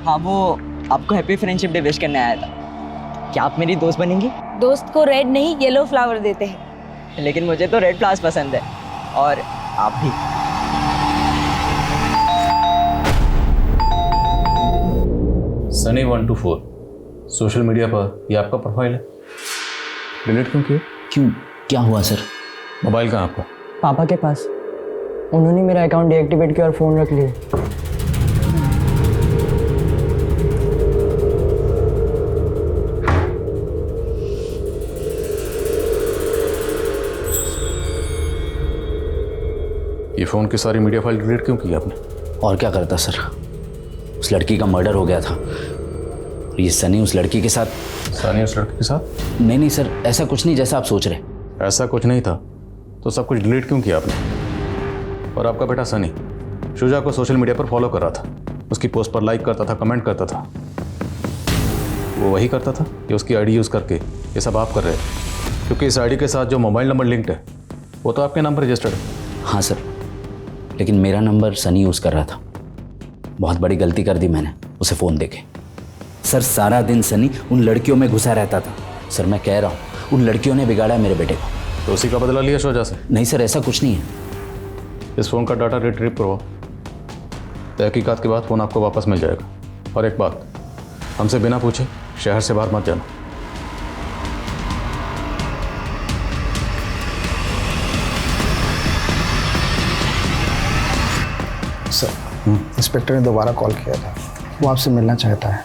हाँ, वो आपको हैप्पी फ्रेंडशिप डे विश करने आया था। क्या आप मेरी दोस्त बनेंगी? दोस्त को रेड नहीं, येलो फ्लावर देते हैं। लेकिन मुझे तो रेड फ्लावर्स पसंद है, और आप भी। सनी 124 सोशल मीडिया पर ये आपका प्रोफाइल है, डिलीट क्यों किया? क्यों, क्या हुआ सर? मोबाइल कहाँ आपका? पापा के पास। उन्होंने मेरा अकाउंट डीएक्टिवेट किया और फ़ोन रख लिया। ये फ़ोन की सारी मीडिया फाइल डिलीट क्यों की आपने? और क्या करता सर, उस लड़की का मर्डर हो गया था। और ये सनी उस लड़की के साथ। सनी उस लड़की के साथ? नहीं सर, ऐसा कुछ नहीं जैसा आप सोच रहे। ऐसा कुछ नहीं था तो सब कुछ डिलीट क्यों किया आपने? और आपका बेटा सनी शोजा को सोशल मीडिया पर फॉलो कर रहा था, उसकी पोस्ट पर लाइक करता था, कमेंट करता था। वो वही करता था कि उसकी आईडी यूज़ करके ये सब आप कर रहे हैं? क्योंकि इस आईडी के साथ जो मोबाइल नंबर लिंक्ड है वो तो आपके नाम पर रजिस्टर्ड है। हाँ सर, लेकिन मेरा नंबर सनी यूज़ कर रहा था। बहुत बड़ी गलती कर दी मैंने उसे फ़ोन देके। सर, सारा दिन सनी उन लड़कियों में घुसा रहता था। सर, मैं कह रहा हूँ, उन लड़कियों ने बिगाड़ा मेरे बेटे को। तो उसी का बदला लिया शोजा से? नहीं सर, ऐसा कुछ नहीं है। इस फ़ोन का डाटा रिट्रीव करो, तहकीकात के बाद फ़ोन आपको वापस मिल जाएगा। और एक बात, हमसे बिना पूछे शहर से बाहर मत जाना। सर, इंस्पेक्टर ने दोबारा कॉल किया था, वो आपसे मिलना चाहता है।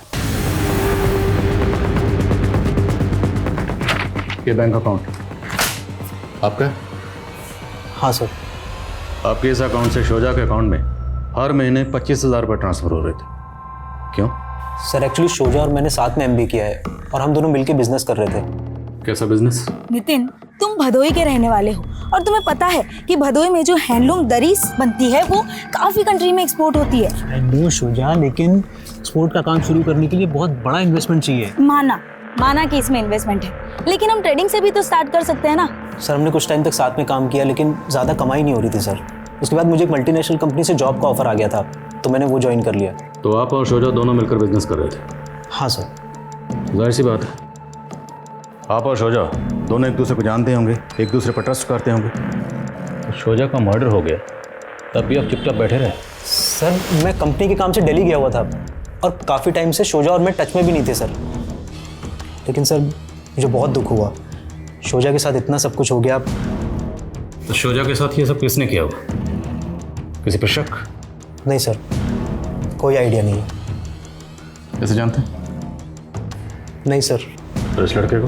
ये बैंक अकाउंट आपका? हाँ सर। आपके इस अकाउंट से शोजा के अकाउंट में हर महीने 25,000 रुपये ट्रांसफ़र हो रहे थे, क्यों? सर, एक्चुअली शोजा और मैंने साथ में एमबीए किया है और हम दोनों मिलकर बिजनेस कर रहे थे। कैसा बिजनेस? नितिन, तुम भदोई के रहने वाले हो और तुम्हें पता है कि भदोई में जो हैंडलूम दरी बनती है वो काफ़ी कंट्री में एक्सपोर्ट होती है। नो शोजा, लेकिन एक्सपोर्ट का काम शुरू करने के लिए बहुत बड़ा इन्वेस्टमेंट चाहिए। माना कि इसमें इन्वेस्टमेंट है, लेकिन हम ट्रेडिंग से भी तो स्टार्ट कर सकते हैं ना। सर, हमने कुछ टाइम तक साथ में काम किया लेकिन ज़्यादा कमाई नहीं हो रही थी सर। उसके बाद मुझे एक मल्टीनेशनल कंपनी से जॉब का ऑफर आ गया था, तो मैंने वो ज्वाइन कर लिया। तो आप और शोजा दोनों मिलकर बिजनेस कर रहे थे? हाँ सर। जाहिर सी बात है, आप और शोजा दोनों एक दूसरे को जानते होंगे, एक दूसरे पर ट्रस्ट करते होंगे। तो शोजा का मर्डर हो गया, तब भी आप चुपचाप बैठे रहे? सर, मैं कंपनी के काम से दिल्ली गया हुआ था और काफ़ी टाइम से शोजा और मैं टच में भी नहीं थे सर। लेकिन सर, मुझे बहुत दुख हुआ, शोजा के साथ इतना सब कुछ हो गया। तो शोजा के साथ ये सब किसने किया हुआ? किसी पर शक? नहीं सर, कोई आइडिया नहीं है। कैसे जानते हैं? नहीं सर। तो इस लड़के को?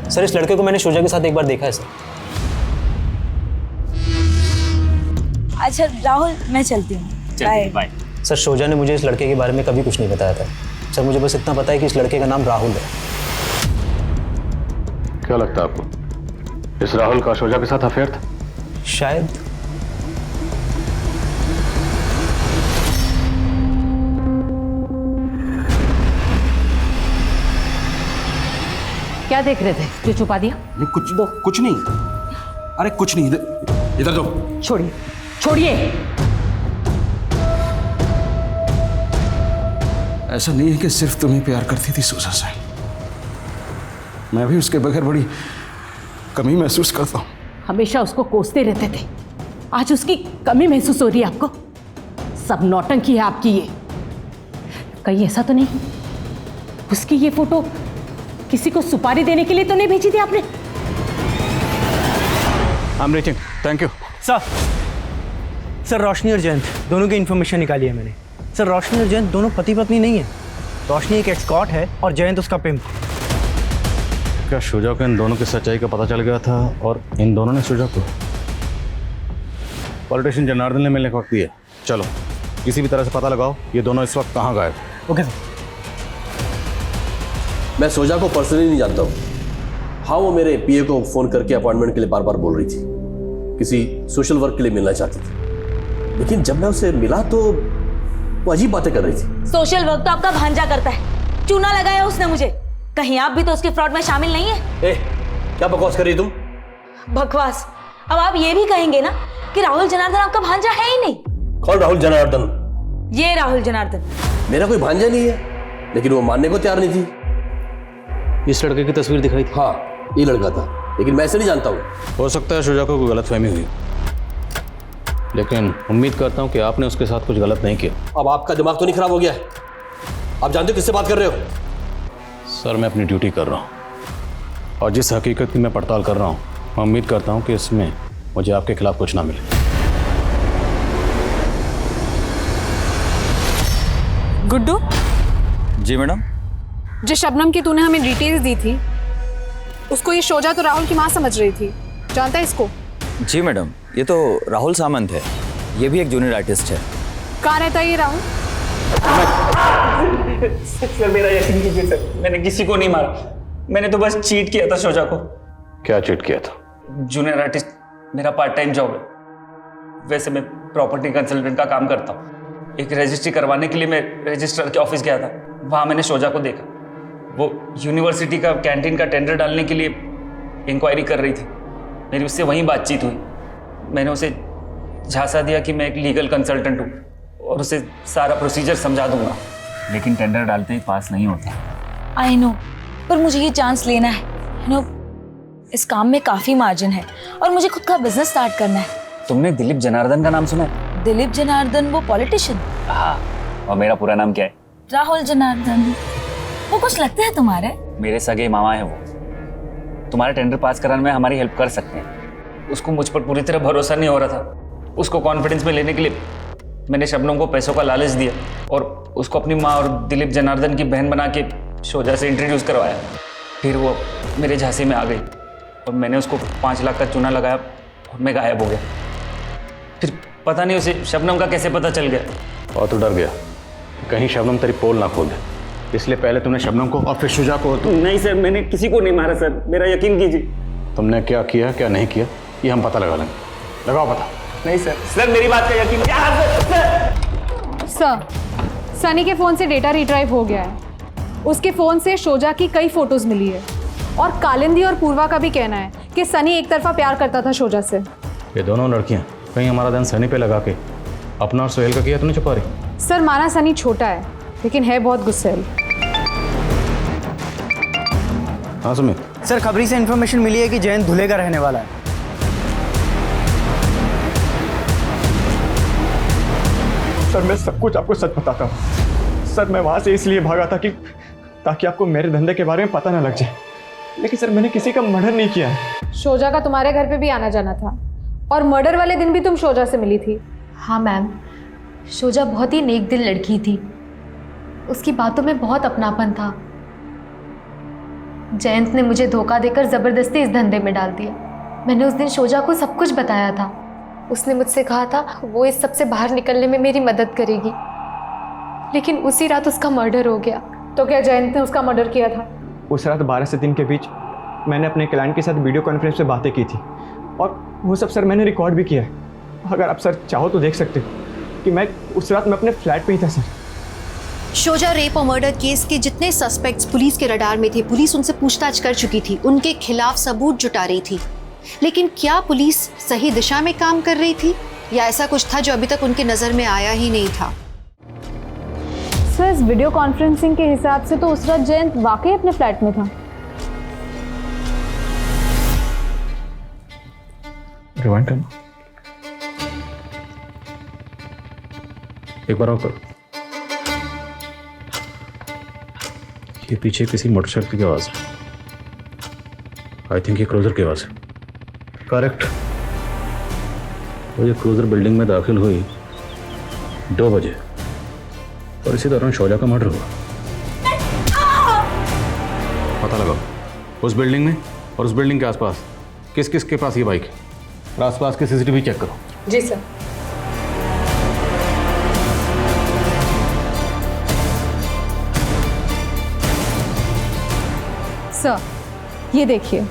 सर, इस लड़के को मैंने शोजा के साथ एक बार देखा है सर। अच्छा राहुल, मैं चलती हूँ। बाय। सर, शोजा ने मुझे इस लड़के के बारे में कभी कुछ नहीं बताया था सर। मुझे बस इतना पता है कि इस लड़के का नाम राहुल है। क्या लगता है आपको, इस राहुल का शोजा के साथ अफेयर था? शायद। क्या देख रहे थे जो छुपा दिया? कुछ नहीं। अरे कुछ नहीं, इधर दो। छोड़िए, छोड़िए। ऐसा नहीं है कि सिर्फ तुम्हें प्यार करती थी सोजा से, मैं भी उसके बगैर बड़ी कमी महसूस करता हूँ। हमेशा उसको कोसते रहते थे, आज उसकी कमी महसूस हो रही है आपको? सब नौटंकी है आपकी ये। कहीं ऐसा तो नहीं उसकी ये फोटो किसी को सुपारी देने के लिए तो नहीं भेजी थी आपने? I am reaching, thank you. Sir Roshni और जयंत दोनों की इन्फॉर्मेशन निकाली है मैंने। सर रोशनी और जयंत दोनों पति पत्नी नहीं है। रोशनी एक एस्कॉर्ट है और जयंत उसका पिम्प। क्या शुजा को इन दोनों की सच्चाई का पता चल गया था और इन दोनों ने शुजा को पॉलिटिशियन जनार्दन ने मिलने का वक्त दिया? चलो किसी भी तरह से पता लगाओ ये दोनों इस वक्त कहाँ गायब। Okay sir. मैं सोजा को पर्सनली नहीं जानता हूँ। हाँ, वो मेरे पीए को फ़ोन करके अपॉइंटमेंट के लिए बार बार बोल रही थी, किसी सोशल वर्क के लिए मिलना चाहती थी। लेकिन जब मैं उसे मिला तो वो अजीब बातें कर रही थी। सोशल वर्क तो आपका भांजा करता है, चूना लगाया उसने मुझे। कहीं आप भी तो उसके फ्रॉड में शामिल नहीं है? क्या बकवास कर रही तुम? बकवास? अब आप ये भी कहेंगे ना कि राहुल जनार्दन आपका भांजा है ही नहीं? कौन राहुल जनार्दन? ये राहुल जनार्दन। मेरा कोई भांजा नहीं है, लेकिन वो मानने को तैयार नहीं थी। इस लड़के की तस्वीर दिखाई थी? हाँ, ये लड़का था, लेकिन मैं इसे नहीं जानता हूँ। हो सकता है शुजा को कोई गलतफहमी हुई, लेकिन उम्मीद करता हूँ कि आपने उसके साथ कुछ गलत नहीं किया। अब आपका दिमाग तो नहीं खराब हो गया? आप जानते हो किससे बात कर रहे हो? सर मैं अपनी ड्यूटी कर रहा हूँ और जिस हकीकत की मैं पड़ताल कर रहा हूँ, मैं उम्मीद करता हूँ कि इसमें मुझे आपके खिलाफ कुछ ना मिले। गुड्डू? जी मैडम। जिस शबनम की तूने हमें डिटेल्स दी थी उसको ये शोजा तो राहुल की माँ समझ रही थी, जानता है इसको? जी मैडम, ये तो राहुल सामंत है, ये भी एक जूनियर आर्टिस्ट है। कहाँ रहता है ये राहुल? सर मेरा यकीन कीजिए सर, मैंने किसी को नहीं मारा। मैंने तो बस चीट किया था शोजा को। क्या चीट किया था? जूनियर आर्टिस्ट मेरा पार्ट टाइम जॉब है। वैसे मैं प्रॉपर्टी कंसल्टेंट का काम करता हूँ। एक रजिस्ट्री करवाने के लिए मैं रजिस्ट्रार के ऑफिस गया था। वहाँ मैंने शोजा को देखा। वो यूनिवर्सिटी का कैंटीन का टेंडर डालने के लिए इंक्वायरी कर रही थी। मेरी उससे वहीं बातचीत हुई। मैंने उसे झांसा दिया कि मैं एक लीगल कंसल्टेंट हूँ और उसे सारा प्रोसीजर समझा दूंगा, लेकिन टेंडर डालते ही पास नहीं होता। आई नो, पर मुझे ये चांस लेना है। यू नो, इस काम में काफ़ी मार्जिन है और मुझे खुद का बिजनेस स्टार्ट करना है। तुमने दिलीप जनार्दन का नाम सुना है? दिलीप जनार्दन, वो पॉलिटिशियन? हाँ। और मेरा पूरा नाम क्या है? राहुल जनार्दन। वो कुछ लगते हैं तुम्हारे? मेरे सगे मामा है वो। तुम्हारा टेंडर पास कराने में हमारी हेल्प कर सकते हैं। उसको मुझ पर पूरी तरह भरोसा नहीं हो रहा था। उसको कॉन्फिडेंस में लेने के लिए मैंने शबनम को पैसों का लालच दिया और उसको अपनी माँ और दिलीप जनार्दन की बहन बना के शोजा से इंट्रोड्यूस करवाया। फिर वो मेरे झांसे में आ गई और मैंने उसको 5 लाख का चूना लगाया और मैं गायब हो गया। फिर पता नहीं उसे शबनम का कैसे पता चल गया। और तो डर गया कहीं शबनम तेरी पोल ना खोल दे, इसलिए पहले तुमने शबनम को और फिर शुजा को। नहीं सर, मैंने किसी को नहीं मारा सर, मेरा यकीन कीजिए। तुमने क्या किया क्या नहीं किया ये हम पता लगा लेंगे। लगाओ पता। नहीं सर, सर मेरी बात का यकीन। सर, सनी के फ़ोन से डेटा रिट्राइव हो गया है। उसके फ़ोन से शोजा की कई फ़ोटोज़ मिली है और कालिंदी और पूर्वा का भी कहना है कि सनी एक तरफा प्यार करता था शोजा से। ये दोनों लड़कियां कहीं हमारा ध्यान सनी पे लगा के अपना और सोहेल का किया तो नहीं छुपा रही? सर, माना सनी छोटा है लेकिन है बहुत गुस्सैल। हाँ सुमित। सर, खबरी से इन्फॉर्मेशन मिली है कि जयंत धुले का रहने वाला है। सर मैं सब कुछ आपको सच बताता हूँ। सर मैं वहाँ से इसलिए भागा था कि ताकि आपको मेरे धंधे के बारे में पता ना लग जाए, लेकिन सर मैंने किसी का मर्डर नहीं किया है। शोजा का तुम्हारे घर पे भी आना जाना था और मर्डर वाले दिन भी तुम शोजा से मिली थी। हाँ मैम, शोजा बहुत ही नेक दिल लड़की थी। उसकी बातों में बहुत अपनापन था। जयंत ने मुझे धोखा देकर ज़बरदस्ती इस धंधे में डाल दिया। मैंने उस दिन शोजा को सब कुछ बताया था। उसने मुझसे कहा था वो इस सब से बाहर निकलने में मेरी मदद करेगी, लेकिन उसी रात उसका मर्डर हो गया। तो क्या जयंत ने उसका मर्डर किया था? उस रात 12 से 3 के बीच मैंने अपने क्लाइंट के साथ वीडियो कॉन्फ्रेंस पे बातें की थी और वो सब सर मैंने रिकॉर्ड भी किया है। अगर आप सर चाहो तो देख सकते हो कि मैं उस रात मैं अपने फ्लैट पे ही था सर। शोजा रेप और मर्डर केस के जितने सस्पेक्ट्स पुलिस के रडार में थे, पुलिस उनसे पूछताछ कर चुकी थी, उनके खिलाफ सबूत जुटा रही थी। लेकिन क्या पुलिस सही दिशा में काम कर रही थी या ऐसा कुछ था जो अभी तक उनकी नजर में आया ही नहीं था? सर, इस वीडियो कॉन्फ्रेंसिंग के हिसाब से तो उस रात जयंत वाकई अपने फ्लैट में था। रिवाइंड करना। एक बार और करो। ये पीछे किसी मोटरसाइकिल की आवाज़ है। आई थिंक ये क्रूजर की आवाज़ है। करेक्ट। वो ये क्रूजर बिल्डिंग में दाखिल हुई 2 बजे और इसी दौरान शौजा का मर्डर हुआ। पता लगाओ उस बिल्डिंग में और उस बिल्डिंग के आसपास किस किस के पास ये बाइक है और आसपास के सीसीटीवी चेक करो। जी सर। सर ये देखिए,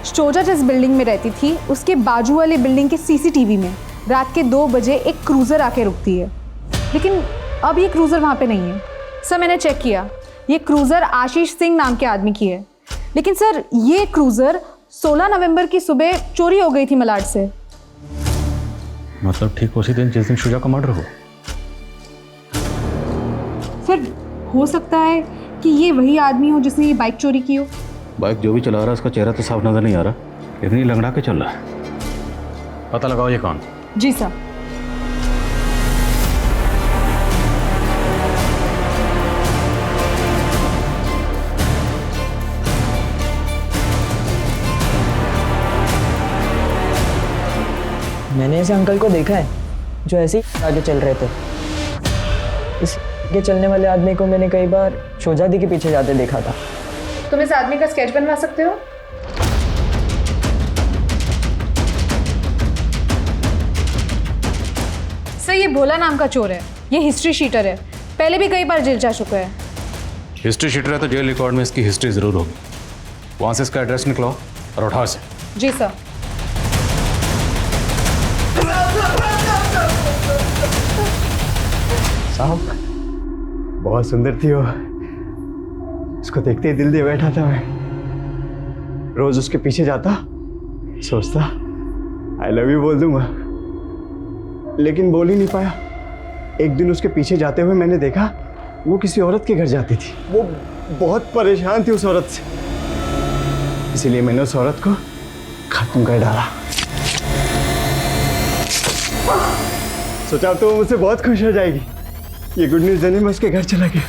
शोजा जिस बिल्डिंग में रहती थी उसके बाजू वाले बिल्डिंग के सीसीटीवी में रात के 2 बजे एक क्रूज़र आके रुकती है, लेकिन अब ये क्रूज़र वहाँ पे नहीं है। सर मैंने चेक किया, ये क्रूज़र आशीष सिंह नाम के आदमी की है, लेकिन सर ये क्रूज़र 16 नवंबर की सुबह चोरी हो गई थी मलाड से। मतलब ठीक उसी दिन जिस दिन शुजा का मर्डर हुआ। सर हो सकता है कि ये वही आदमी हो जिसने ये बाइक चोरी की हो। बाइक जो भी चला रहा है उसका चेहरा तो साफ नजर नहीं आ रहा, इतनी लंगड़ा के चल रहा है। पता लगाओ ये कौन। जी सर। मैंने ऐसे अंकल को देखा है जो ऐसे ही आगे चल रहे थे। इसके चलने वाले आदमी को मैंने कई बार शोजादी के पीछे जाते देखा था। तुम इस आदमी का स्केच बनवा सकते हो? सर ये भोला नाम का चोर है, ये हिस्ट्री शीटर है, पहले भी कई बार जेल जा चुका है। हिस्ट्री शीटर है तो जेल रिकॉर्ड में इसकी हिस्ट्री जरूर होगी। वहां से इसका एड्रेस निकलो और उठाओ इसे। जी सर। साहब बहुत सुंदर थी वो, उसको देखते ही दिल दे बैठा था मैं। रोज उसके पीछे जाता, सोचता आई लव यू बोल दूंगा, लेकिन बोल ही नहीं पाया। एक दिन उसके पीछे जाते हुए मैंने देखा वो किसी औरत के घर जाती थी। वो बहुत परेशान थी उस औरत से, इसीलिए मैंने उस औरत को खत्म कर डाला। सोचा तो वो मुझसे बहुत खुश हो जाएगी। ये गुड न्यूज़ देने में उसके घर चला गया।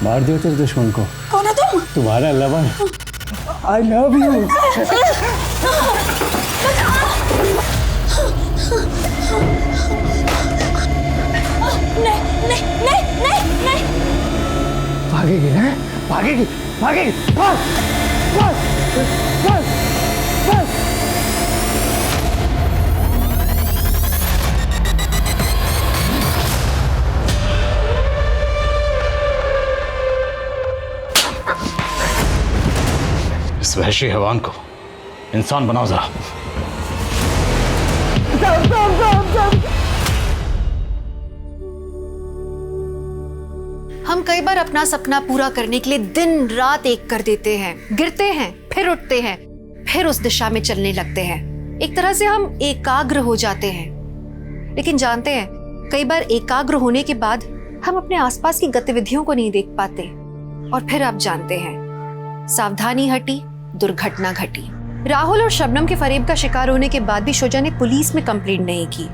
मार दियो तेरे दुश्मन को। कौन है तुम? तुम्हारा लवर। I love you. नहीं। भागेगी ना? भागेगी। भाग। इस वहशी हैवान को इंसान बनाओ जरा। हम कई बार अपना सपना पूरा करने के लिए दिन रात एक कर देते हैं, गिरते हैं, फिर उठते हैं, फिर उस दिशा में चलने लगते हैं। एक तरह से हम एकाग्र हो जाते हैं। लेकिन जानते हैं, कई बार एकाग्र होने के बाद हम अपने आसपास की गतिविधियों को नहीं देख पाते और फिर आप जानते हैं, सावधानी हटी, दुर्घटना घटी। राहुल और शबनम के फरेब का शिकार होने के बाद भी शोजा ने पुलिस में कंप्लेंट नहीं की।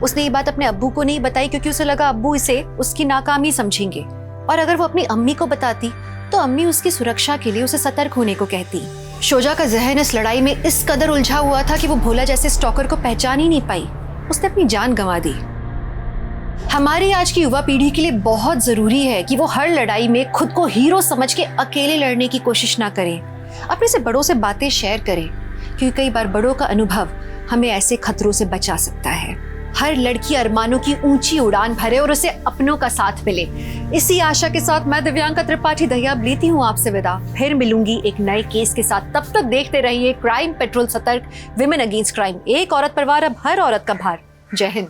उसने ये बात अपने अब्बू को नहीं बताई क्योंकि उसे लगा अब्बू इसे उसकी नाकामी समझेंगे, और अगर वो अपनी अम्मी को बताती तो अम्मी उसकी सुरक्षा के लिए उसे सतर्क होने को कहती। शोजा का जहन इस लड़ाई में इस कदर उलझा हुआ था कि वो भोला जैसे स्टॉकर को पहचान ही नहीं पाई। उसने अपनी जान गंवा दी। हमारी आज की युवा पीढ़ी के लिए बहुत जरूरी है कि वो हर लड़ाई में खुद को हीरो समझ के अकेले लड़ने की कोशिश ना करें। अपने से बड़ों से बातें शेयर करें, क्योंकि कई बार बड़ों का अनुभव हमें ऐसे खतरों से बचा सकता है। हर लड़की अरमानों की ऊंची उड़ान भरे और उसे अपनों का साथ मिले। इसी आशा के साथ मैं दिव्यांका त्रिपाठी दहिया लेती हूँ आपसे विदा। फिर मिलूंगी एक नए केस के साथ। तब तक देखते रहिए क्राइम पेट्रोल सतर्क, विमेन अगेंस्ट क्राइम। एक औरत पर वार, अब हर औरत का भार। जय हिंद।